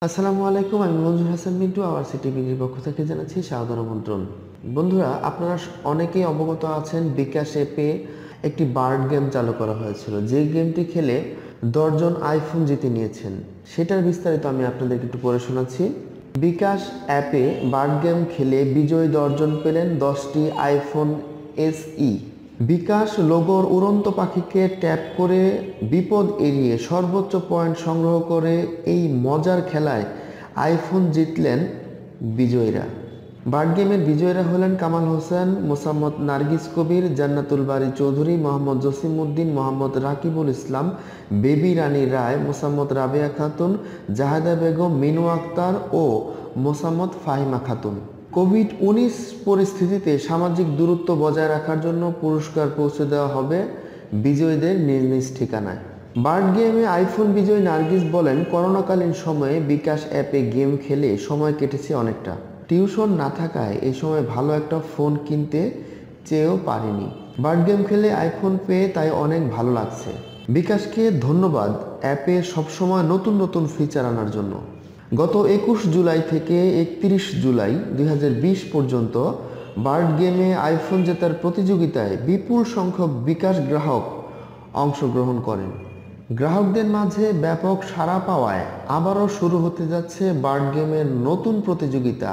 আসসালামু আলাইকুম, আমি মঞ্জুর হাসান মিন্টু আওয়ার সিটি বিডির পক্ষ থেকে জানাচ্ছি স্বাগত আমন্ত্রণ। বন্ধুরা, আপনারা অনেকেই অবগত আছেন বিকাশ অ্যাপে একটি বার্ড গেম চালু করা হয়েছিল, যে গেমটি খেলে 10 জন আইফোন জিতে নিয়েছেন। সেটার বিস্তারিত আমি আপনাদেরকে একটু পড়ে শোনাচ্ছি। বিকাশ অ্যাপে বার্ড গেম খেলে বিজয়ী 10 জন পেলেন 10টি আইফোন SE। বিকাশ লোগোর উড়ন্ত পাখিকে ট্যাপ করে বিপদ এড়িয়ে সর্বোচ্চ পয়েন্ট সংগ্রহ করে এই মজার খেলায় আইফোন জিতলেন বিজয়ীরা। বার্ড গেমের বিজয়ীরা হলেন কামাল হোসেন, মোসাম্মদ নার্গিস কবির, জান্নাতুল বারী চৌধুরী, মোহাম্মদ জসিমউদ্দিন, মোহাম্মদ রাকিবুল ইসলাম, বেবি রানী রায়, মোসাম্মদ রাবেয়া খাতুন, জাহেদা বেগম, মিনু আক্তার ও মোসাম্মদ ফাহিমা খাতুন। কোভিড-19 পরিস্থিতিতে সামাজিক দূরত্ব বজায় রাখার জন্য পুরস্কার পৌঁছে দেওয়া হবে বিজয়ীদের নিজ নিজ ঠিকানায়। বার্ড গেমে আইফোন বিজয়ী নার্গিস বলেন, করোনাকালীন সময়ে বিকাশ অ্যাপে গেম খেলে সময় কেটেছে অনেকটা। টিউশন না থাকায় এই সময় ভালো একটা ফোন কিনতে চেয়েও পারিনি। বার্ড গেম খেলে আইফোন পেয়ে তাই অনেক ভালো লাগছে। বিকাশকে ধন্যবাদ অ্যাপে সবসময় নতুন নতুন ফিচার আনার জন্য। গত 21 জুলাই থেকে 31 জুলাই 2020 পর্যন্ত বার্ড গেমে আইফোন জেতার প্রতিযোগিতায় বিপুল সংখ্যক বিকাশ গ্রাহক অংশগ্রহণ করেন। গ্রাহকদের মাঝে ব্যাপক সাড়া পাওয়ায় আবারও শুরু হতে যাচ্ছে বার্ড গেমের নতুন প্রতিযোগিতা,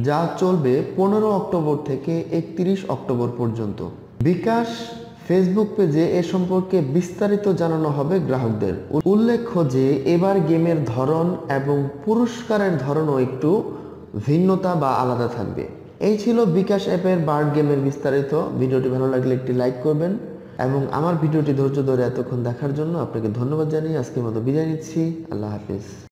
যা চলবে 15 অক্টোবর থেকে 31 অক্টোবর পর্যন্ত। বিকাশ ফেসবুক পেজে এ সম্পর্কে বিস্তারিত জানানো হবে গ্রাহকদের। উল্লেখ্য যে এবার গেমের ধরন এবং পুরস্কারের ধরনও একটু ভিন্নতা বা আলাদা থাকবে। এই ছিল বিকাশ অ্যাপের বার্ড গেমের বিস্তারিত। ভিডিওটি ভালো লাগলে একটি লাইক করবেন এবং আমার ভিডিওটি ধৈর্য ধরে এতক্ষণ দেখার জন্য আপনাকে ধন্যবাদ জানিয়ে আজকের মতো বিদায় নিচ্ছি। আল্লাহ হাফিজ।